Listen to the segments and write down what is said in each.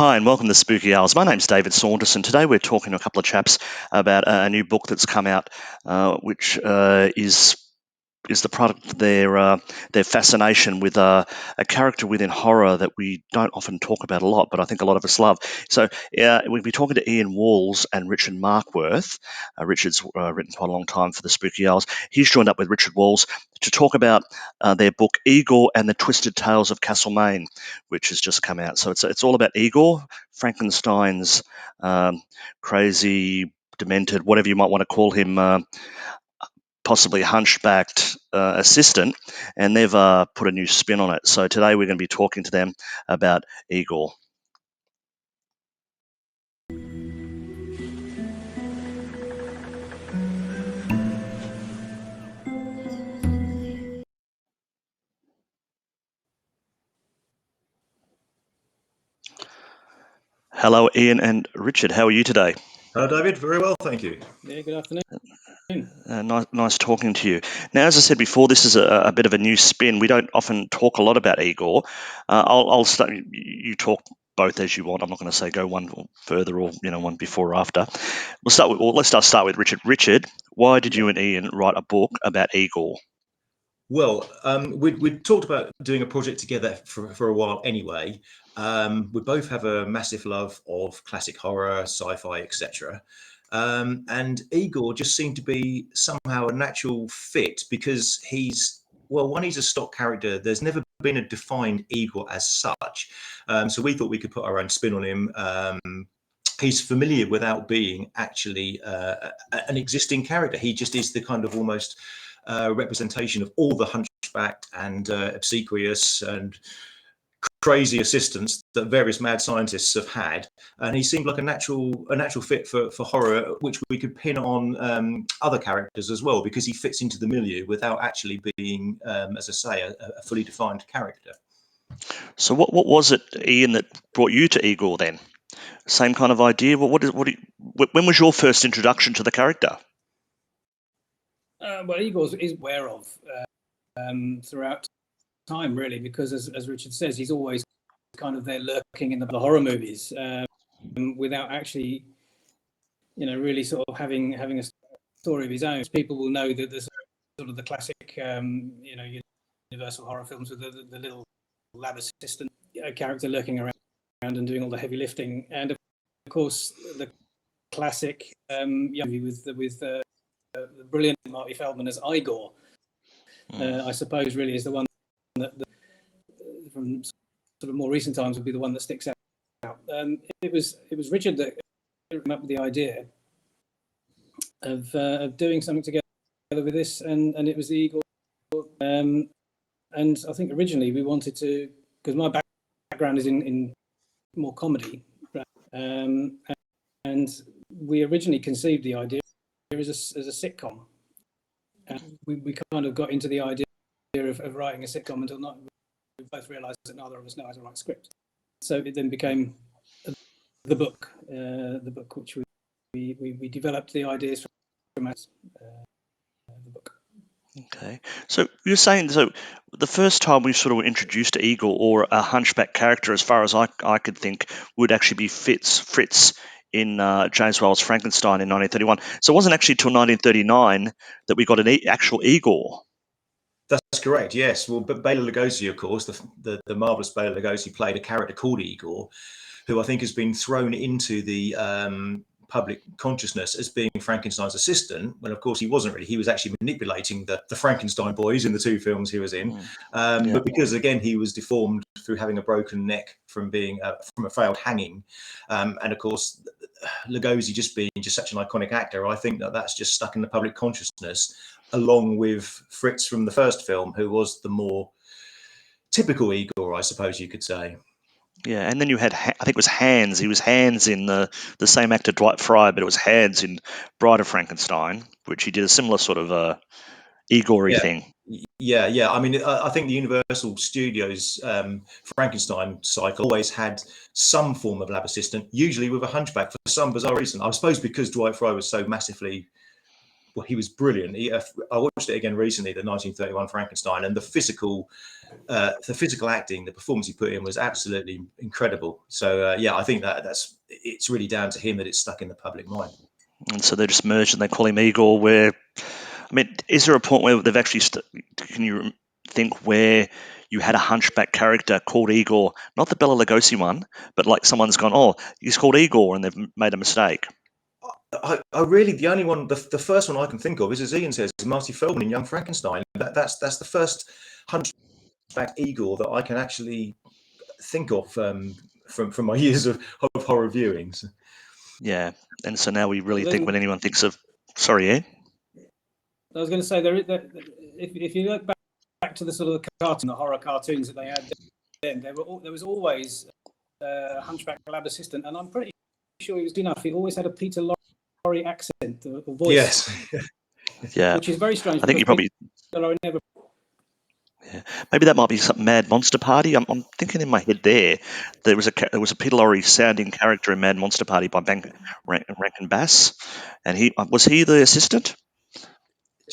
Hi, and welcome to Spooky Hours. My name's David Saunderson. Today we're talking to a couple of chaps about a new book that's come out, which is the product of their fascination with a character within horror that we don't often talk about a lot, but I think a lot of us love. So we'll be talking to Ian Walls and Richard Markworth. Richard's written quite a long time for the Spooky Hours. He's joined up with Richard Walls to talk about their book Igor and the Twisted Tales of Castlemain, which has just come out. So it's all about Igor, Frankenstein's crazy, demented, whatever you might want to call him, possibly hunchbacked assistant, and they've put a new spin on it. So today we're going to be talking to them about Igor. Hello, Ian and Richard. How are you today? Hello, David. Very well, thank you. Yeah, good afternoon. Nice talking to you. Now, as I said before, this is a bit of a new spin. We don't often talk a lot about Igor. I'll start. You talk both as you want. I'm not going to say go one further or one before or after. Let's start with Richard. Richard, why did you and Ian write a book about Igor? Well, we talked about doing a project together for a while anyway. We both have a massive love of classic horror, sci-fi, etc. And Igor just seemed to be somehow a natural fit because he's a stock character. There's never been a defined Igor as such. So we thought we could put our own spin on him. He's familiar without being actually an existing character. He just is the kind of almost representation of all the hunchbacked and obsequious and crazy assistants that various mad scientists have had, and he seemed like a natural fit for horror, which we could pin on other characters as well, because he fits into the milieu without actually being, as I say, a fully defined character. So what was it, Ian, that brought you to Igor then? Same kind of idea? When was your first introduction to the character? Well, Igor is aware of throughout time, really, because as Richard says, he's always kind of there lurking in the horror movies without actually, really sort of having a story of his own. People will know that there's sort of the classic, Universal horror films with the little lab assistant character lurking around and doing all the heavy lifting, and of course the classic movie with the brilliant Marty Feldman as Igor. I suppose really is the one that from sort of more recent times would be the one that sticks out. It was Richard that came up with the idea of doing something together with this, and it was the Igor. And I think originally we wanted to, because my background is in more comedy, and we originally conceived the idea as a sitcom. And we kind of got into the idea of writing a sitcom until we both realised that neither of us know how to write scripts. So it then became the book which we developed the ideas from the book. Okay, so you're saying the first time we sort of were introduced to Igor, or a hunchback character, as far as I could think, would actually be Fritz in James Whale's Frankenstein in 1931. So it wasn't actually till 1939 that we got an actual Igor. That's correct, yes. Well, but Bela Lugosi, of course, the marvellous Bela Lugosi played a character called Igor, who I think has been thrown into the public consciousness as being Frankenstein's assistant, when of course he wasn't really. He was actually manipulating the Frankenstein boys in the two films he was in. But because, again, he was deformed through having a broken neck from being from a failed hanging, and of course Lugosi just being such an iconic actor, I think that's just stuck in the public consciousness, along with Fritz from the first film, who was the more typical Igor, I suppose you could say. Yeah, and then you had, I think it was Hans. He was Hans in the same actor, Dwight Frye, but it was Hans in Bride of Frankenstein, which he did a similar sort of Igor-y thing. Yeah. I mean, I think the Universal Studios Frankenstein cycle always had some form of lab assistant, usually with a hunchback for some bizarre reason. I suppose because Dwight Frye was so massively well, he was brilliant. I watched it again recently, the 1931 Frankenstein, and the physical acting, the performance he put in was absolutely incredible. So yeah, I think it's really down to him that it's stuck in the public mind. And so they're just merged and they call him Igor. Where, I mean, is there a point where they've actually? Can you think where you had a hunchback character called Igor, not the Bela Lugosi one, but like someone's gone, oh, he's called Igor, and they've made a mistake? I really, the only one, the first one I can think of is, as Ian says, is Marty Feldman in Young Frankenstein. That's the first hunchback Igor that I can actually think of from my years of horror viewings. Yeah, and so now we really think when anyone thinks of, sorry, Ian? I was going to say if you look back to the sort of the horror cartoons that they had then, there was always a hunchback lab assistant, and I'm pretty sure he was good enough. He always had a Peter Lorre accent or voice. Yes. Yeah, which is very strange. I think you probably. Yeah. Maybe that might be some Mad Monster Party. I'm thinking in my head there was a Peter Lorre sounding character in Mad Monster Party by Rankin Bass, and was he the assistant? Do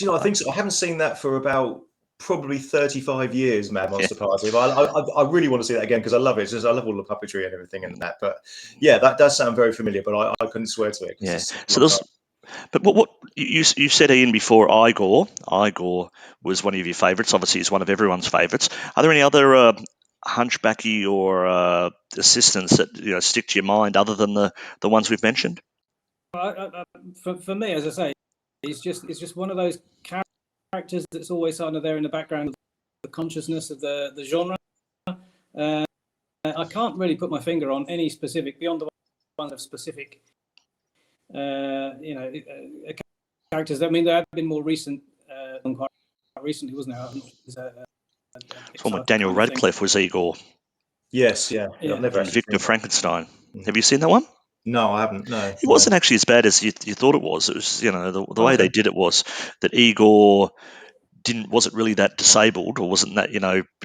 you know? I think so. I haven't seen that for about probably 35 years. Mad Monster Party. But I really want to see that again because I love it. I love all the puppetry and everything and that. But yeah, that does sound very familiar. But I couldn't swear to it. Yeah. So there's. But what you said, Ian, before, Igor was one of your favourites. Obviously, he's one of everyone's favourites. Are there any other hunchbacky or assistants that stick to your mind other than the ones we've mentioned? For me, as I say, it's just one of those characters that's always kind of there in the background of the consciousness of the genre. I can't really put my finger on any specific beyond the ones of specific. Characters. I mean, there have been more recent, quite recently, wasn't there? Daniel Radcliffe was Igor. Yes, yeah. And Victor Frankenstein. Have you seen that one? No, I haven't. No, it wasn't actually as bad as you thought it was. It was, the way they did it was that Igor wasn't really that disabled or wasn't that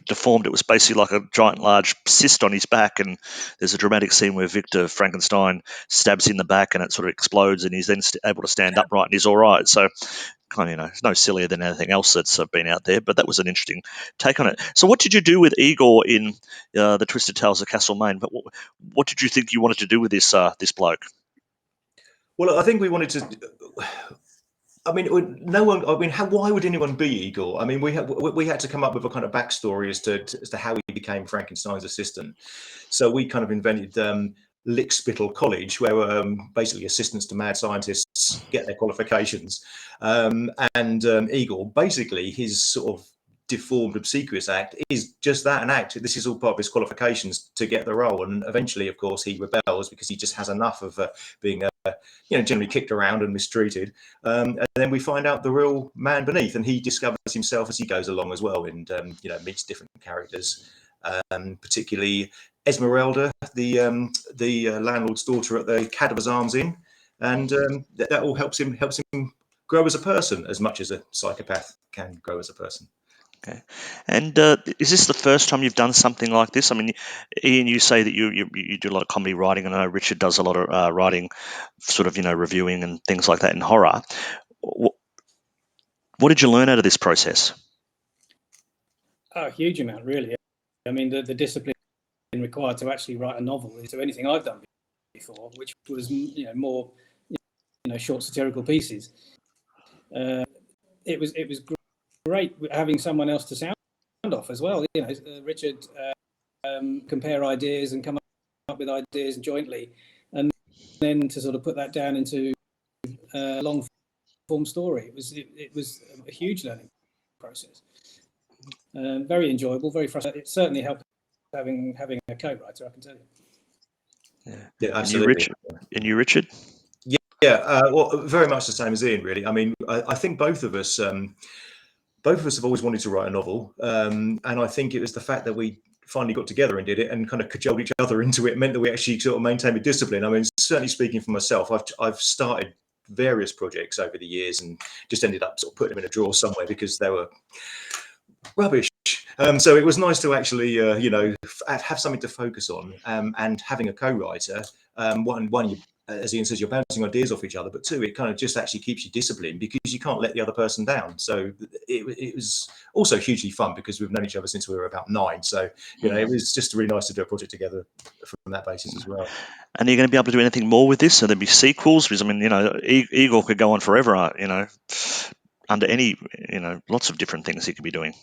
deformed. It was basically like a giant large cyst on his back, and there's a dramatic scene where Victor Frankenstein stabs in the back and it sort of explodes, and he's then able to stand upright and he's all right. So kind of it's no sillier than anything else that's been out there, but that was an interesting take on it. So what did you do with Igor in the Twisted Tales of Castlemain? But what did you think you wanted to do with this bloke? Well, I think we wanted to. I mean, no one. I mean, why would anyone be Igor? I mean, we had to come up with a kind of backstory as to how he became Frankenstein's assistant. So we kind of invented Lickspittle College, where basically assistants to mad scientists get their qualifications. And Igor, basically, his sort of deformed, obsequious act is just that, an act. This is all part of his qualifications to get the role. And eventually, of course, he rebels because he just has enough of being generally kicked around and mistreated. And then we find out the real man beneath, and he discovers himself as he goes along as well, and meets different characters, particularly Esmeralda, the landlord's daughter at the Cadaver's Arms Inn, and that all helps him grow as a person as much as a psychopath can grow as a person. Okay. And is this the first time you've done something like this? I mean, Ian, you say that you do a lot of comedy writing, and I know Richard does a lot of writing, sort of, reviewing and things like that in horror. What did you learn out of this process? A huge amount, really. I mean, the discipline required to actually write a novel is to anything I've done before, which was, more, short satirical pieces. It was great having someone else to sound off as well. Richard compare ideas and come up with ideas jointly, and then to sort of put that down into a long form story. It was a huge learning process. Very enjoyable, very frustrating. It certainly helped having a co-writer, I can tell you. Yeah, absolutely. And you, Richard? Yeah. Well, very much the same as Ian, really. I mean, I think both of us have always wanted to write a novel, and I think it was the fact that we finally got together and did it and kind of cajoled each other into it meant that we actually sort of maintained the discipline. I mean, certainly speaking for myself, I've started various projects over the years and just ended up sort of putting them in a drawer somewhere because they were rubbish. So it was nice to actually, have something to focus on, and having a co-writer. One, as Ian says, you're bouncing ideas off each other, but two, it kind of just actually keeps you disciplined because you can't let the other person down. So it was also hugely fun because we've known each other since we were about 9. So, it was just really nice to do a project together from that basis as well. And are you going to be able to do anything more with this? So there'll be sequels? Because, I mean, Igor could go on forever, under any, lots of different things he could be doing.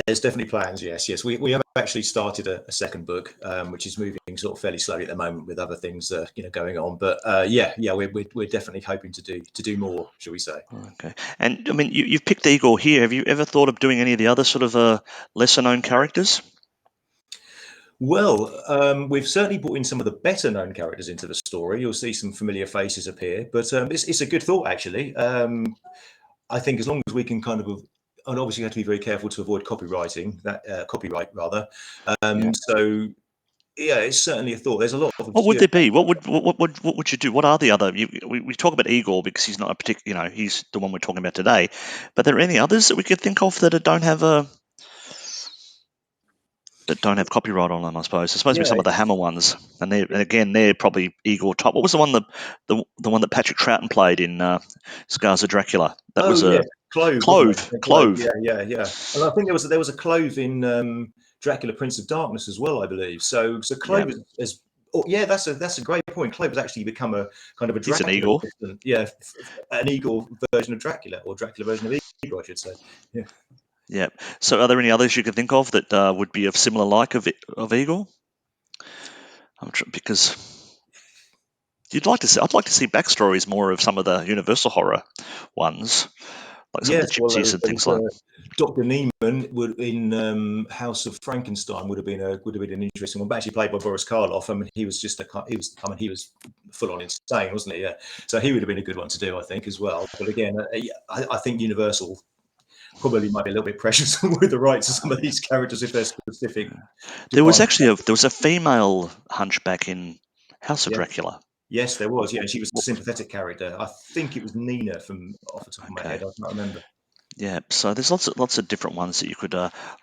There's definitely plans, yes. We have actually started a second book, which is moving sort of fairly slowly at the moment with other things, going on. But we're definitely hoping to do more, shall we say? Okay. And I mean, you've picked Igor here. Have you ever thought of doing any of the other sort of lesser-known characters? Well, we've certainly brought in some of the better-known characters into the story. You'll see some familiar faces appear, but it's a good thought, actually. I think as long as we can kind of, and obviously you have to be very careful to avoid copyright rather. So yeah, it's certainly a thought. There's a lot of. What would there be? What would you do? What are the other? We talk about Igor because he's not a particular. He's the one we're talking about today. But are there any others that we could think of that don't have copyright on them? I suppose. There's supposed to be some of the Hammer ones, and they're probably Igor type. What was the one the one that Patrick Troughton played in Scars of Dracula? That was Clove. Clove. Yeah. And I think there was a Clove in Dracula, Prince of Darkness as well, I believe. So Clove is. Oh, yeah, that's a great point. Clove has actually become a kind of a Dracula. He's an Igor. Yeah, an Igor version of Dracula, or Dracula version of Igor, I should say. Yeah. Yeah. So, are there any others you can think of that would be of similar like of Igor? Because I'd like to see backstories more of some of the Universal horror ones, like some of the gypsies and things like. Dr. Neiman in House of Frankenstein would have been an interesting one, actually played by Boris Karloff. I mean, he was full on insane, wasn't he? Yeah. So he would have been a good one to do, I think, as well. But again, I think Universal probably might be a little bit precious with the rights to some of these characters if they're specific. There was a female hunchback in House of Dracula. Yes, there was. Yeah, she was a sympathetic character. I think it was Nina from off the top of my head. I can't remember. Yeah, so there's lots of different ones that you could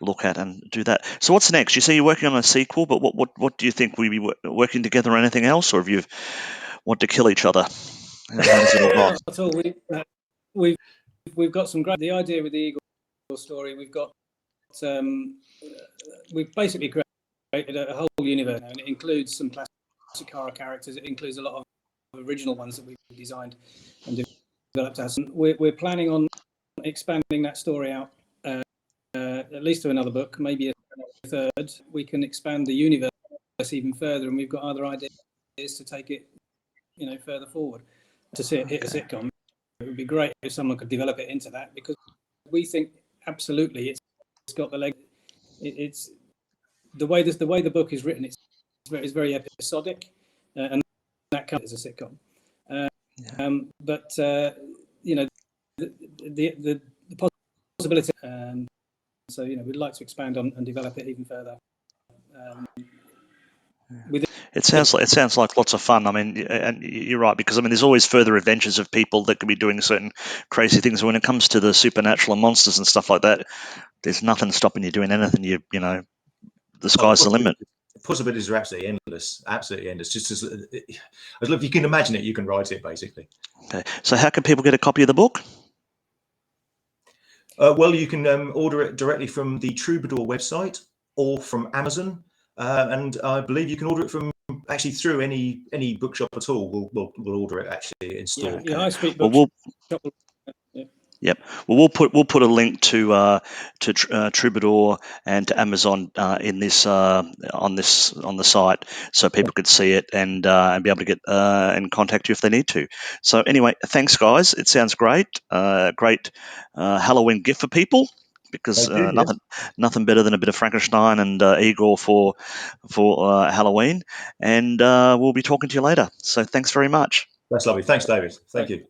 look at and do that. So what's next? You say you're working on a sequel, but what do you think? Will we be working together on anything else, or have you want to kill each other? How does it all go? We've got some great. The idea with the Igor story, we've basically created a whole universe, and it includes some classic horror characters. It includes a lot of original ones that we've designed and developed as. We're planning on expanding that story out at least to another book, maybe a third. We can expand the universe even further, and we've got other ideas to take it, further forward. To see it hit a sitcom, it would be great if someone could develop it into that, because we think absolutely it's got the leg. It's the way the book is written. It's very episodic, and that counts as a sitcom. But the possibility. So we'd like to expand on and develop it even further. It sounds like lots of fun. I mean, and you're right, because I mean, there's always further adventures of people that could be doing certain crazy things. When it comes to the supernatural and monsters and stuff like that, there's nothing stopping you doing anything. The sky's the limit. Possibilities are absolutely endless. Just as if you can imagine it, you can write it, basically. Okay. So how can people get a copy of the book? Well, you can order it directly from the Troubadour website or from Amazon, and I believe you can order it from through any bookshop at all. We'll order it actually in store. Yeah, high street bookshop. Yep. Well, we'll put a link to Troubadour and to Amazon in this on the site, so people could see it and be able to get and contact you if they need to. So anyway, thanks guys. It sounds great. Great Halloween gift for people, because nothing better than a bit of Frankenstein and Igor for Halloween. And we'll be talking to you later. So thanks very much. That's lovely. Thanks, David. Thank you.